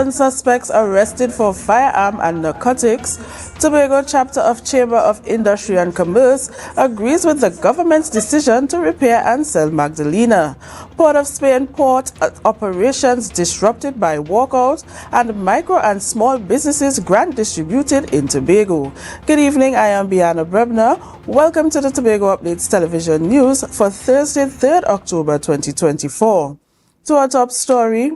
7 suspects arrested for firearm and narcotics. Tobago chapter of Chamber of Industry and Commerce agrees with the government's decision to repair and sell Magdalena. Port of Spain port operations disrupted by walkouts and micro and small businesses grant distributed in Tobago. Good evening, I am Biana Brebner. Welcome to the Tobago Updates Television News for Thursday, 3rd October 2024. To our top story,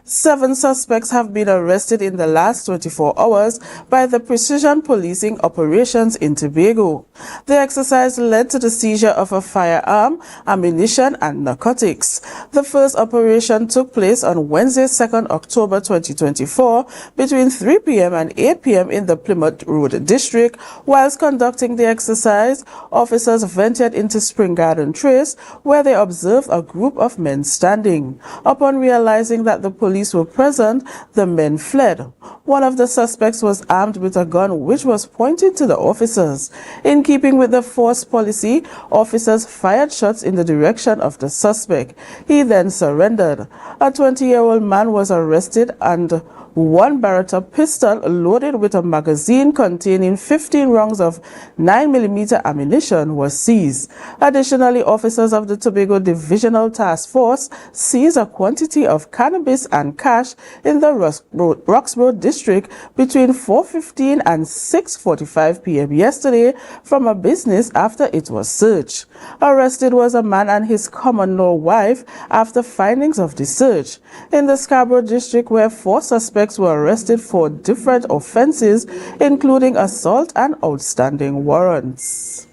7 suspects have been arrested in the last 24 hours by the precision policing operations in Tobago. The exercise led to the seizure of a firearm, ammunition and narcotics. The first operation took place on Wednesday, 2nd October 2024 between 3 p.m. and 8 p.m. in the Plymouth Road district. Whilst conducting the exercise, officers ventured into Spring Garden Trace where they observed a group of men standing. Upon realizing that the police were present, the men fled. One of the suspects was armed with a gun which was pointed to the officers. In keeping with the force policy, officers fired shots in the direction of the suspect. He then surrendered. A 20-year-old man was arrested and one Beretta pistol loaded with a magazine containing 15 rounds of 9mm ammunition was seized. Additionally, officers of the Tobago Divisional Task Force seized a quantity of cannabis and cash in the Roxborough district between 4:15 and 6:45 p.m. yesterday from a business after it was searched. Arrested was a man and his common-law wife after findings of the search. In the Scarborough district, where 4 suspects were arrested for different offenses, including assault and outstanding warrants.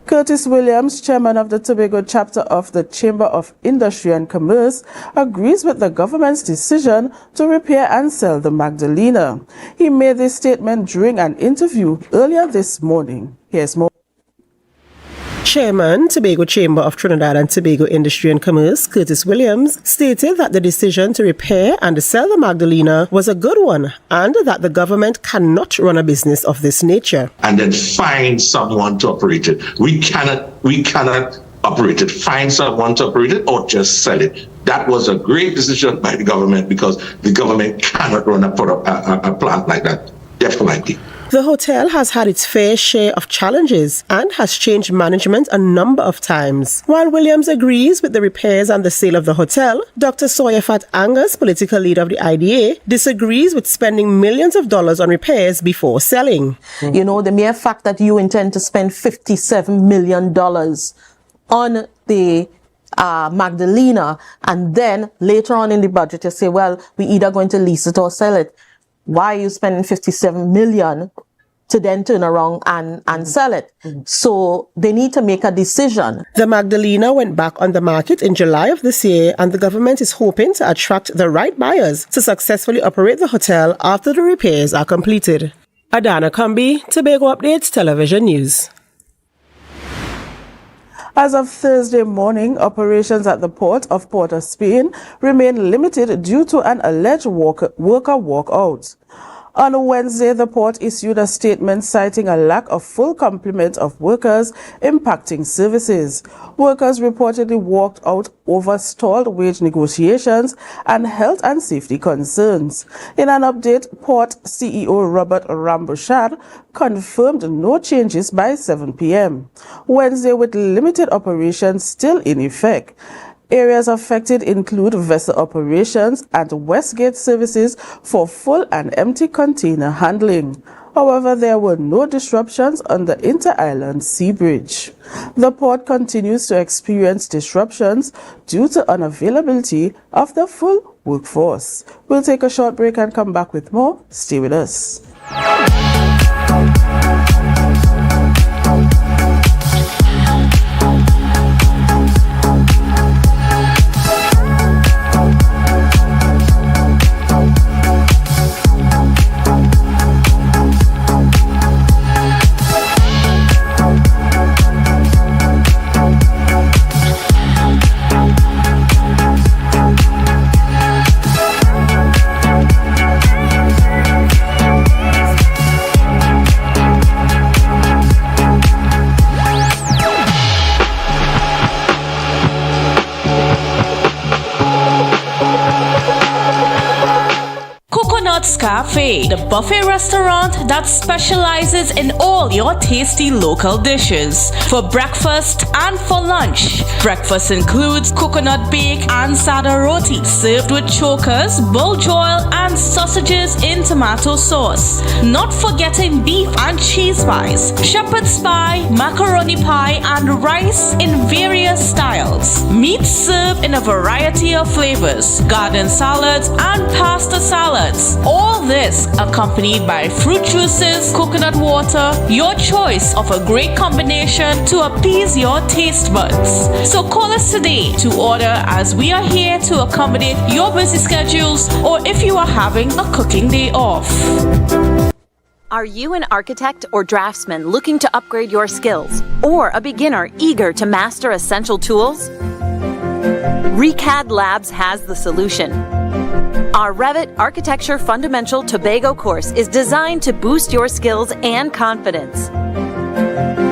Curtis Williams, chairman of the Tobago chapter of the Chamber of Industry and Commerce, agrees with the government's decision to repair and sell the Magdalena. He made this statement during an interview earlier this morning. Here's more. Chairman, Tobago Chamber of Trinidad and Tobago Industry and Commerce, Curtis Williams, stated that the decision to repair and sell the Magdalena was a good one and that the government cannot run a business of this nature. And then find someone to operate it. We cannot operate it. Find someone to operate it or just sell it. That was a great decision by the government because the government cannot run a plant like that. Definitely. The hotel has had its fair share of challenges and has changed management a number of times. While Williams agrees with the repairs and the sale of the hotel, Dr. Sawyerfat Angus, political leader of the IDA, disagrees with spending millions of dollars on repairs before selling. You know, the mere fact that you intend to spend $57 million on the Magdalena and then later on in the budget you say, well, we either going to lease it or sell it. Why are you spending $57 million to then turn around and sell it? So they need to make a decision. The Magdalena went back on the market in July of this year, and the government is hoping to attract the right buyers to successfully operate the hotel after the repairs are completed. Adana Kumbi, Tobago Updates Television News. As of Thursday morning, operations at the port of Port of Spain remain limited due to an alleged worker walkout. On Wednesday, the port issued a statement citing a lack of full complement of workers impacting services. Workers reportedly walked out over stalled wage negotiations and health and safety concerns. In an update, Port CEO Robert Rambushad confirmed no changes by 7 p.m. Wednesday, with limited operations still in effect. Areas affected include vessel operations and Westgate services for full and empty container handling. However, there were no disruptions on the Inter-Island Sea Bridge. The port continues to experience disruptions due to unavailability of the full workforce. We'll take a short break and come back with more. Stay with us. Onyx Cafe, the buffet restaurant that specializes in all your tasty local dishes. For breakfast and for lunch. Breakfast includes coconut bake and sada roti, served with chokers, bull joil, and sausages in tomato sauce. Not forgetting beef and cheese pies, shepherd's pie, macaroni pie, and rice in various styles. Meat served in a variety of flavors, garden salads, and pasta salads. All this accompanied by fruit juices, coconut water, your choice of a great combination to appease your taste buds. So call us today to order, as we are here to accommodate your busy schedules or if you are having a cooking day off. Are you an architect or draftsman looking to upgrade your skills, or a beginner eager to master essential tools? ReCAD Labs has the solution. Our Revit Architecture Fundamental Tobago course is designed to boost your skills and confidence.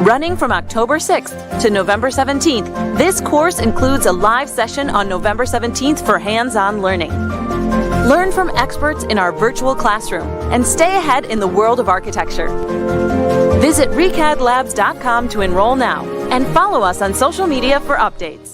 Running from October 6th to November 17th, this course includes a live session on November 17th for hands-on learning. Learn from experts in our virtual classroom and stay ahead in the world of architecture. Visit recadlabs.com to enroll now and follow us on social media for updates.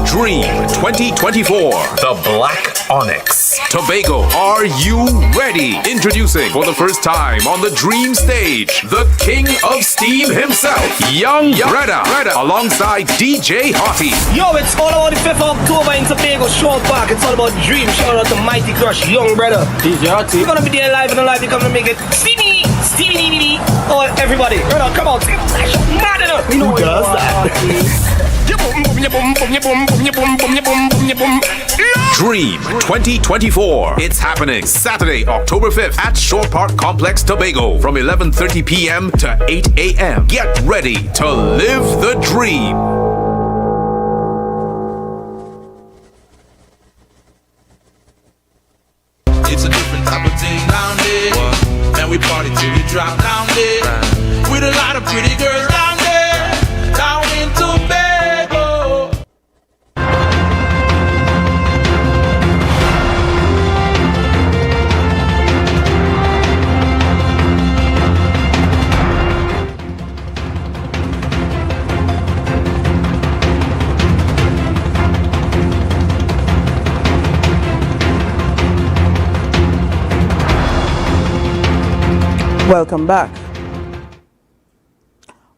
Dream 2024, the Black Onyx. Tobago, are you ready? Introducing for the first time on the Dream stage, the King of Steam himself, Young Breda, alongside DJ Hottie. Yo, it's all about the 5th of October in Tobago Show Park. It's all about Dream. Shout out to Mighty Crush, Young Breda. DJ Hottie. We're gonna be there live and alive. You're gonna make it steamy. Oh, everybody, Breda, come on. Mad enough. We know who does that. Dream 2024. It's happening Saturday, October 5th at Shore Park Complex, Tobago from 11:30 p.m. to 8 a.m. Get ready to live the dream. It's a different type of thing down there. And we party till we drop down there. With a lot of pretty girls down there. Down in Tobago. Welcome back.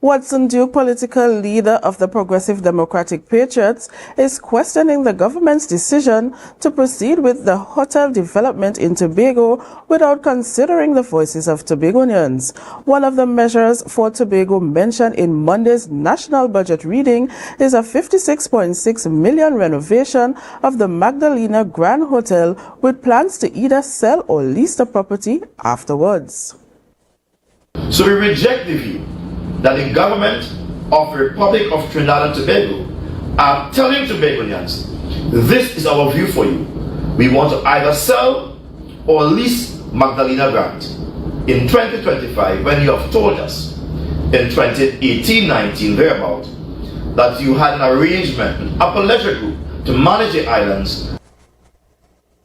Watson Duke, political leader of the Progressive Democratic Patriots, is questioning the government's decision to proceed with the hotel development in Tobago without considering the voices of Tobagonians. One of the measures for Tobago mentioned in Monday's national budget reading is a $56.6 million renovation of the Magdalina Grand Hotel, with plans to either sell or lease the property afterwards. So we reject the view that the government of the Republic of Trinidad and Tobago are telling Tobagonians, this is our view for you. We want to either sell or lease Magdalena Grand. In 2025, when you have told us in 2018-19 thereabout that you had an arrangement with Upper Leisure Group to manage the islands.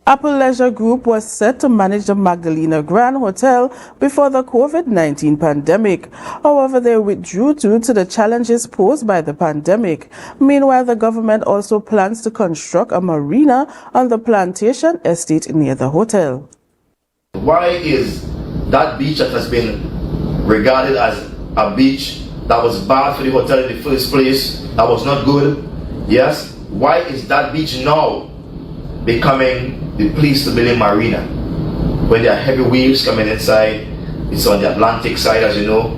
Upper Leisure Group was set to manage the Magdalena Grand Hotel before the COVID-19 pandemic. However, they withdrew due to the challenges posed by the pandemic. Meanwhile, the government also plans to construct a marina on the plantation estate near the hotel. Why is that beach that has been regarded as a beach that was bad for the hotel in the first place, that was not good? Yes. Why is that beach now becoming the place to build a marina when there are heavy waves coming inside? It's on the Atlantic side, as you know.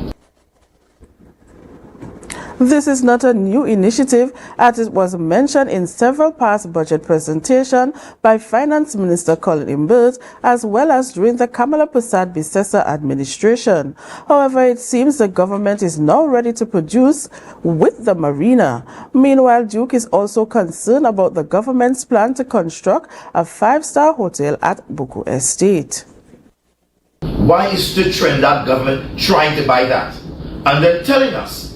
This is not a new initiative, as it was mentioned in several past budget presentations by Finance Minister Colin Imbert, as well as during the Kamala Prasad Bisesa administration. However, it seems the government is now ready to produce with the marina. Meanwhile, Duke is also concerned about the government's plan to construct a 5-star hotel at Buku Estate. Why is the Trinidad government trying to buy that? And they're telling us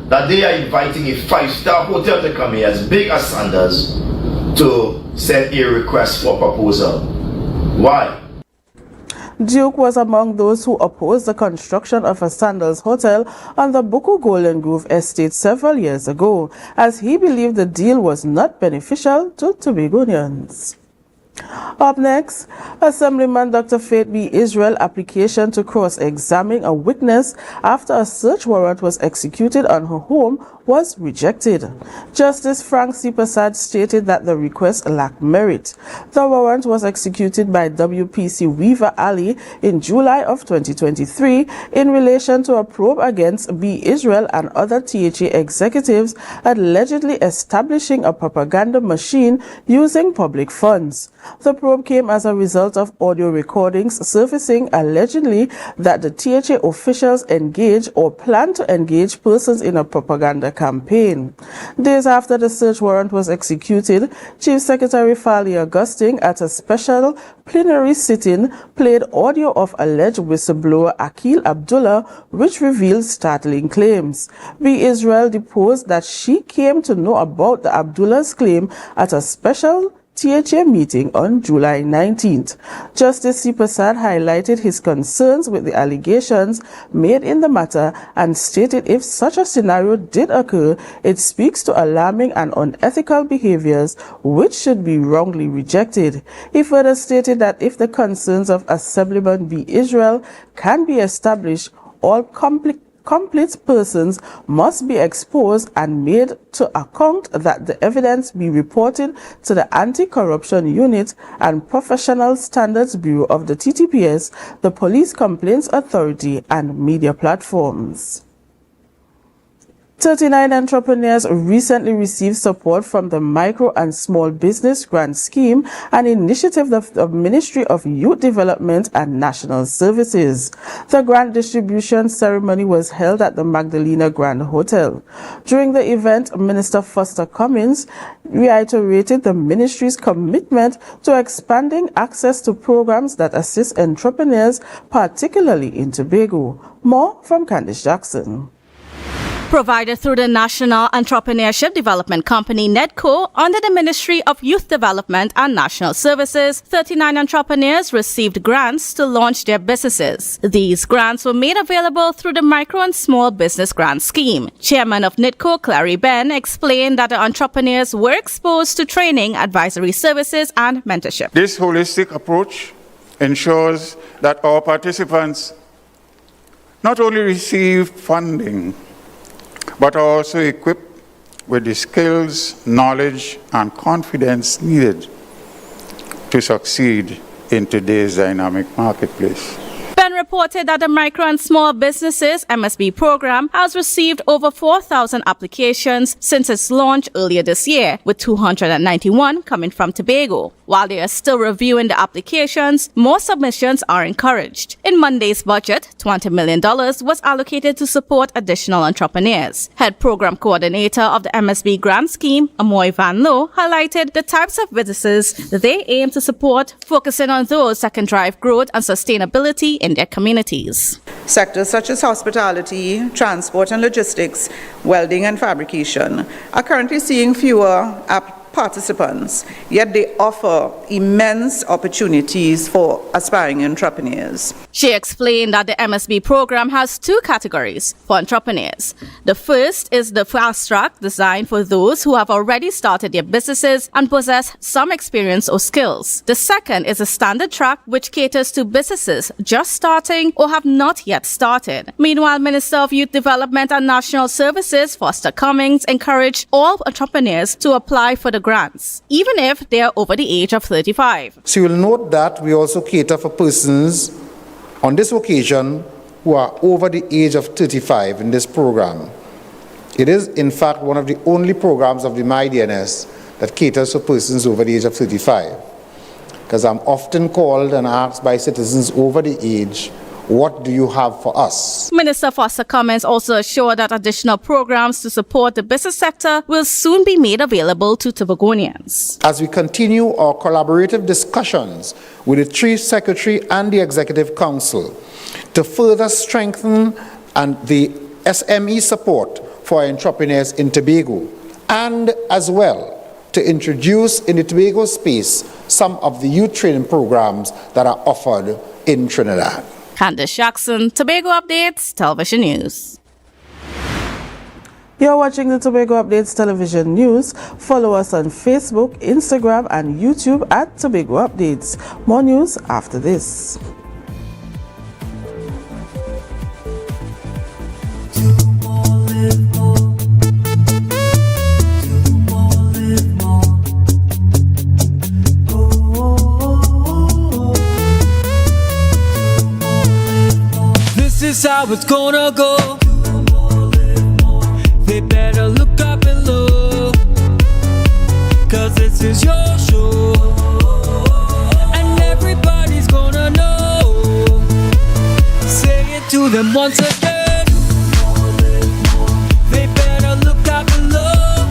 that they are inviting a 5-star hotel to come here as big as Sanders to send a request for proposal. Why? Duke was among those who opposed the construction of a Sandals hotel on the Buku Golden Grove estate several years ago, as he believed the deal was not beneficial to Tobagonians. Up next, Assemblyman Dr. Faith B. Israel application to cross-examine a witness after a search warrant was executed on her home was rejected. Justice Frank C. Prasad stated that the request lacked merit. The warrant was executed by WPC Weaver Ali in July of 2023 in relation to a probe against B. Israel and other THA executives allegedly establishing a propaganda machine using public funds. The probe came as a result of audio recordings surfacing allegedly that the THA officials engaged or planned to engage persons in a propaganda campaign. Days after the search warrant was executed, Chief Secretary Fali Augustine at a special plenary sitting played audio of alleged whistleblower Akil Abdullah, which revealed startling claims. B. Israel deposed that she came to know about the Abdullah's claim at a special THA meeting on July 19th. Justice C. Prasad highlighted his concerns with the allegations made in the matter and stated if such a scenario did occur, it speaks to alarming and unethical behaviors which should be wrongly rejected. He further stated that if the concerns of Assemblyman B. Israel can be established, all complete persons must be exposed and made to account, that the evidence be reported to the Anti-Corruption Unit and Professional Standards Bureau of the TTPS, the Police Complaints Authority, and media platforms. 39 entrepreneurs recently received support from the Micro and Small Business Grant Scheme, an initiative of the Ministry of Youth Development and National Services. The grant distribution ceremony was held at the Magdalena Grand Hotel. During the event, Minister Foster Cummins reiterated the ministry's commitment to expanding access to programs that assist entrepreneurs, particularly in Tobago. More from Candice Jackson. Provided through the National Entrepreneurship Development Company, NEDCO, under the Ministry of Youth Development and National Services, 39 entrepreneurs received grants to launch their businesses. These grants were made available through the Micro and Small Business Grant Scheme. Chairman of NEDCO, Clary Ben, explained that the entrepreneurs were exposed to training, advisory services, and mentorship. This holistic approach ensures that our participants not only receive funding, but are also equipped with the skills, knowledge, and confidence needed to succeed in today's dynamic marketplace. Ben reported that the Micro and Small Businesses MSB program has received over 4,000 applications since its launch earlier this year, with 291 coming from Tobago. While they are still reviewing the applications, more submissions are encouraged. In Monday's budget, $20 million was allocated to support additional entrepreneurs. Head Program Coordinator of the MSB Grant Scheme, Amoy Van Loo, highlighted the types of businesses they aim to support, focusing on those that can drive growth and sustainability in their communities. Sectors such as hospitality, transport and logistics, welding and fabrication are currently seeing fewer participants, yet they offer immense opportunities for aspiring entrepreneurs. She explained that the MSB program has two categories for entrepreneurs. The first is the fast track, designed for those who have already started their businesses and possess some experience or skills. The second is a standard track, which caters to businesses just starting or have not yet started. Meanwhile, Minister of Youth Development and National Services, Foster Cummins, encouraged all entrepreneurs to apply for the grants, even if they are over the age of 35. So you will note that we also cater for persons on this occasion who are over the age of 35 in this program. It is, in fact, one of the only programs of the MyDNS that caters for persons over the age of 35. Because I'm often called and asked by citizens over the age, what do you have for us? Minister Foster Cummins also assured that additional programs to support the business sector will soon be made available to Tobagonians. As we continue our collaborative discussions with the Chief Secretary and the Executive Council to further strengthen the SME support for entrepreneurs in Tobago, and as well to introduce in the Tobago space some of the youth training programs that are offered in Trinidad. Candace Jackson, Tobago Updates, Television News. You're watching the Tobago Updates Television News. Follow us on Facebook, Instagram, and YouTube at Tobago Updates. More news after this. This is how it's gonna go. They better look up and look, 'cause this is your show, and everybody's gonna know. Say it to them once again. They better look up and look.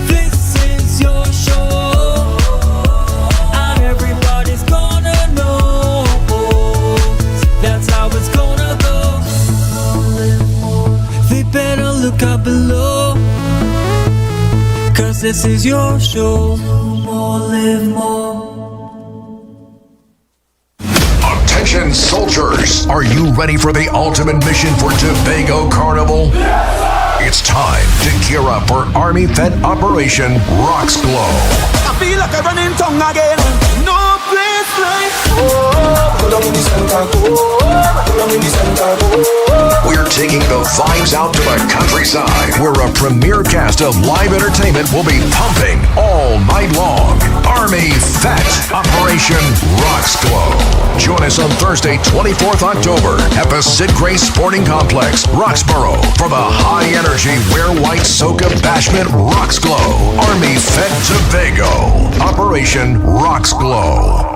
This is your show, and everybody's gonna know. That's how it's gonna go. They better look up below, 'cause this is your show. More, live more. Attention soldiers, are you ready for the ultimate mission for Tobago Carnival? It's time to gear up for Army Fed Operation Rocks Glow. I feel like I'm running tongue again. No place like home. We're taking the vibes out to the countryside, where a premier cast of live entertainment will be pumping all night long. Army Fed Operation Rocks Glow. Join us on Thursday, 24th October at the Sid Grace Sporting Complex, Roxborough, for the high-energy Wear White Soca Bashment Rocks Glow. Army Fed Tobago. Operation Rocks Glow.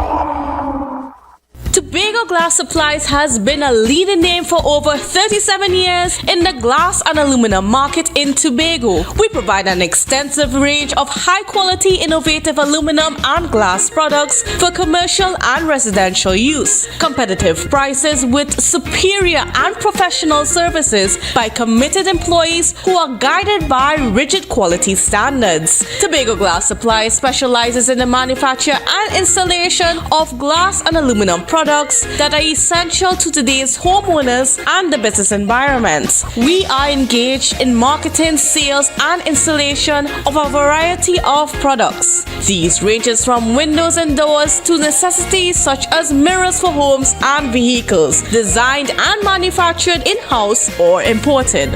Tobago Glass Supplies has been a leading name for over 37 years in the glass and aluminum market in Tobago. We provide an extensive range of high-quality, innovative aluminum and glass products for commercial and residential use. Competitive prices with superior and professional services by committed employees who are guided by rigid quality standards. Tobago Glass Supplies specializes in the manufacture and installation of glass and aluminum products that are essential to today's homeowners and the business environment. We are engaged in marketing, sales, and installation of a variety of products. These ranges from windows and doors to necessities such as mirrors for homes and vehicles, designed and manufactured in-house or imported.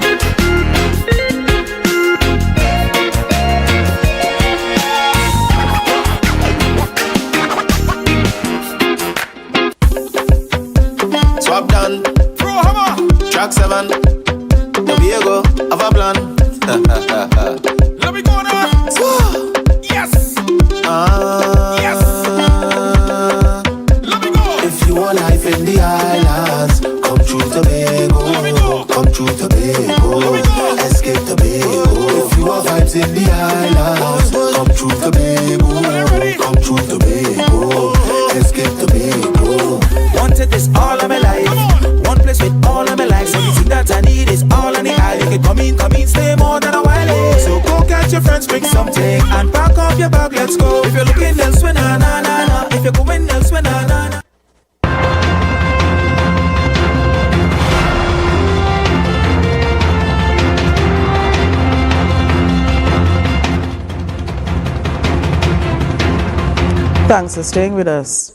Swap done, track 7, Tobago, have a plan. Let me go now. Yes. Yes. Let me go. If you want life in the islands, come through Tobago. Come through Tobago. Escape Tobago. If you want vibes in the islands, come through Tobago. Come through Tobago. Escape Tobago. Wanted this all of my life. One place with all of my life. So everything that I need is all on the eye. You can come in, stay more than a while. So go catch your friends, bring something, and pack up your bag, let's go. If you're looking elsewhere, na na na na. If you're going elsewhere, na na na. Thanks for staying with us.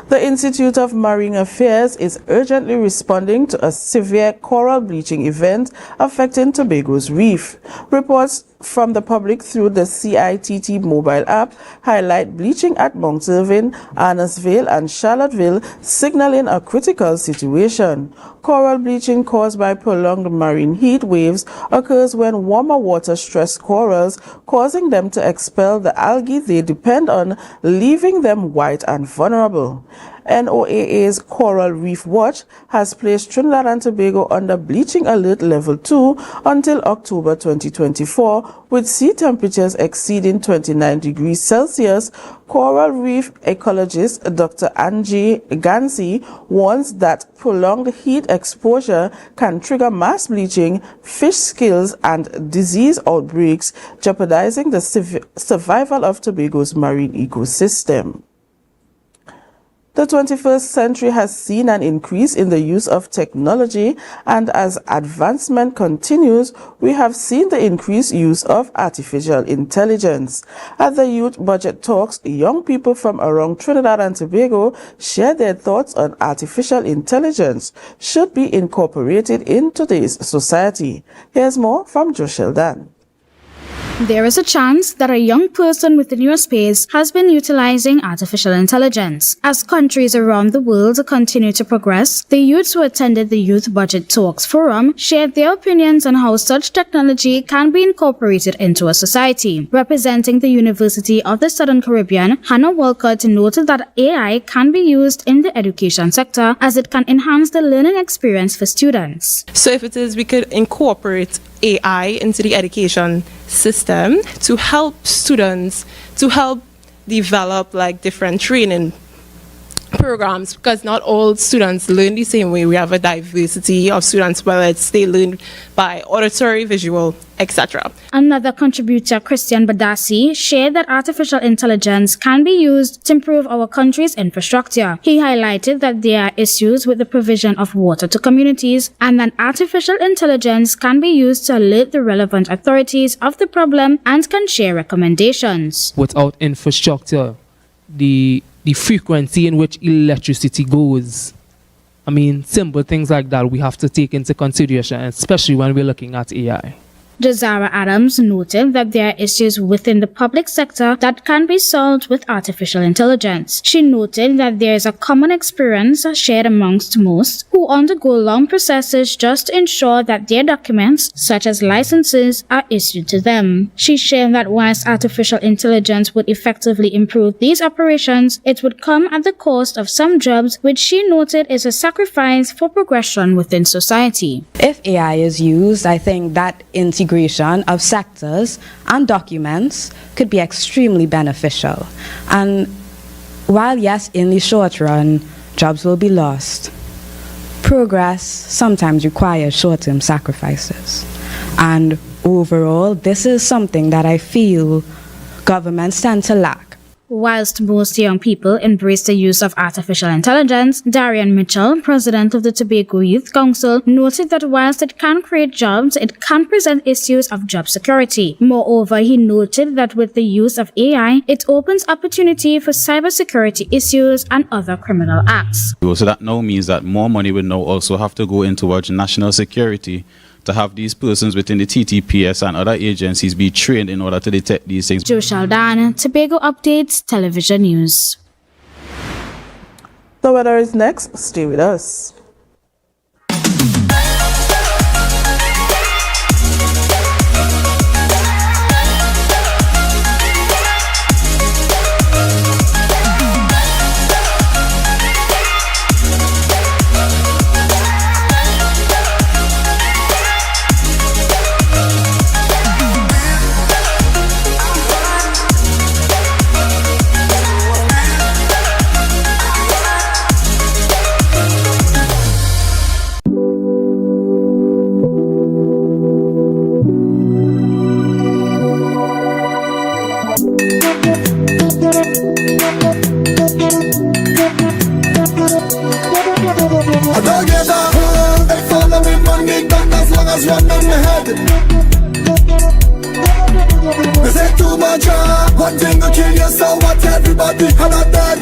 The Institute of Marine Affairs is urgently responding to a severe coral bleaching event affecting Tobago's reef. Reports from the public through the CITT mobile app highlight bleaching at Mount Irving, Annisvale and Charlottesville, signaling a critical situation. Coral bleaching caused by prolonged marine heat waves occurs when warmer water stress corals, causing them to expel the algae they depend on, leaving them white and vulnerable. NOAA's Coral Reef Watch has placed Trinidad and Tobago under bleaching alert level 2 until October 2024, with sea temperatures exceeding 29 degrees Celsius. Coral Reef ecologist Dr. Angie Gansi warns that prolonged heat exposure can trigger mass bleaching, fish kills, and disease outbreaks, jeopardizing the survival of Tobago's marine ecosystem. The 21st century has seen an increase in the use of technology, and as advancement continues, we have seen the increased use of artificial intelligence. At the Youth Budget Talks, young people from around Trinidad and Tobago share their thoughts on artificial intelligence should be incorporated in today's society. Here's more from Joe Sheldon. There is a chance that a young person within your space has been utilizing artificial intelligence. As countries around the world continue to progress, the youths who attended the Youth Budget Talks Forum shared their opinions on how such technology can be incorporated into a society. Representing the University of the Southern Caribbean, Hannah Walcott noted that AI can be used in the education sector as it can enhance the learning experience for students. So if it is, we could incorporate AI into the education system to help students, to help develop like different training programs, because not all students learn the same way. We have a diversity of students, whether they learn by auditory, visual, etc. Another contributor, Christian Badassi, shared that artificial intelligence can be used to improve our country's infrastructure. He highlighted that there are issues with the provision of water to communities, and that artificial intelligence can be used to alert the relevant authorities of the problem and can share recommendations. Without infrastructure, the frequency in which electricity goes, I mean, simple things like that we have to take into consideration, especially when we're looking at AI. Jazara Adams noted that there are issues within the public sector that can be solved with artificial intelligence. She noted that there is a common experience shared amongst most who undergo long processes just to ensure that their documents, such as licenses, are issued to them. She shared that whilst artificial intelligence would effectively improve these operations, it would come at the cost of some jobs, which she noted is a sacrifice for progression within society. If AI is used, I think that integration of sectors and documents could be extremely beneficial. And while yes, in the short run, jobs will be lost, progress sometimes requires short-term sacrifices. And overall, this is something that I feel governments tend to lack. Whilst most young people embrace the use of artificial intelligence, Darian Mitchell, president of the Tobago Youth Council, noted that whilst it can create jobs, it can present issues of job security. Moreover, he noted that with the use of AI, it opens opportunity for cybersecurity issues and other criminal acts. So that now means that more money will now also have to go into national security, to have these persons within the TTPS and other agencies be trained in order to detect these things. Joe Sheldon, Tobago Updates, Television News. The weather is next. Stay with us. One thing to kill you, so what everybody cannot dead.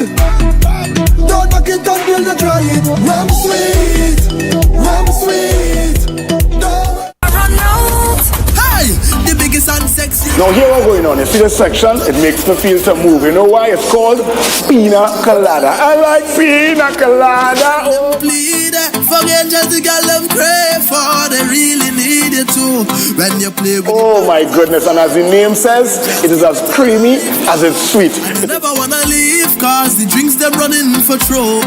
Don't knock it until you try it. Rum sweet. Don't run out. Hey, the biggest and sexy. Now here what's going on. You see this section? It makes me feel to move. You know why? It's called Pina Colada. I like Pina Colada. Bleed for angels the girl them pray for. They really need you too. When you play with Oh my goodness, and as the name says, it is as creamy as it's sweet. I never wanna leave, cause the drinks them running for throw.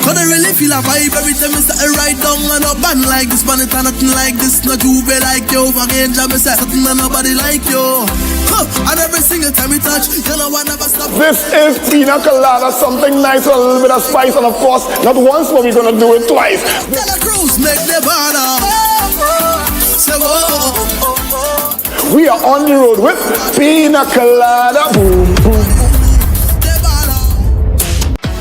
Cause I really feel a vibe every time I say right down and up and like this, man, it's nothing like this, not you be like you. For angel, me say something and nobody like you. And every single time we touch, you know I never stop. This is pina colada, something nice with a little bit of spice, and of course, not once, but we're gonna do it twice. Tell a cruise, make the banner. So, We are on the road with pina colada. Boom, boom.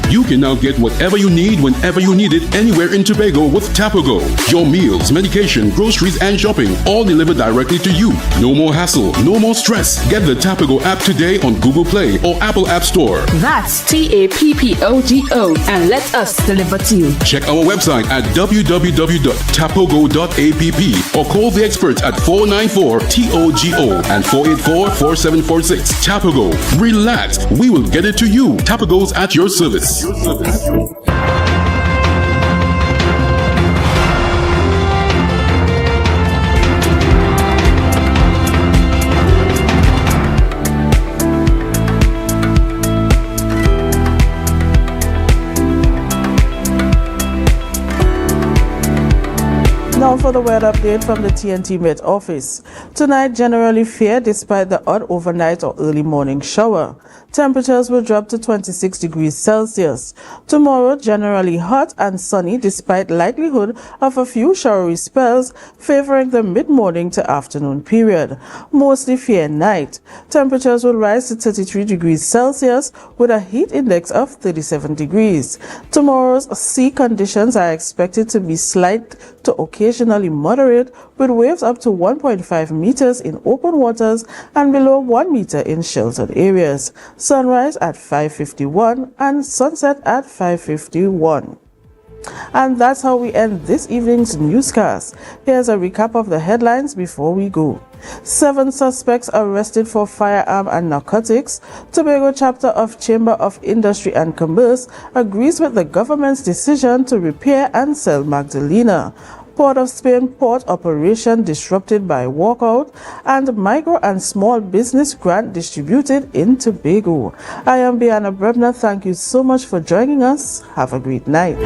You can now get whatever you need whenever you need it anywhere in Tobago with Tobago. Your meals, medication, groceries, and shopping all delivered directly to you. No more hassle, no more stress. Get the Tobago app today on Google Play or Apple App Store. That's TAPPOGO and let us deliver to you. Check our website at www.tapogo.app or call the experts at 494-TOGO and 484-4746. Tobago. Relax. We will get it to you. Tobago's at your service. Now for the weather update from the TNT Met office. Tonight generally fair despite the odd overnight or early morning shower. Temperatures will drop to 26 degrees Celsius. Tomorrow generally hot and sunny despite likelihood of a few showery spells favoring the mid-morning to afternoon period. Mostly fair night. Temperatures will rise to 33 degrees Celsius with a heat index of 37 degrees. Tomorrow's sea conditions are expected to be slight to occasionally moderate with waves up to 1.5 meters in open waters and below 1 meter in sheltered areas. Sunrise at 5:51 and sunset at 5:51. And that's how we end this evening's newscast. Here's a recap of the headlines before we go. 7 suspects arrested for firearm and narcotics. Tobago chapter of Chamber of Industry and Commerce agrees with the government's decision to repair and sell Magdalina. Port of Spain port operation disrupted by walkout, and micro and small business grant distributed in Tobago. I am Bianna Brebner. Thank you so much for joining us. Have a great night.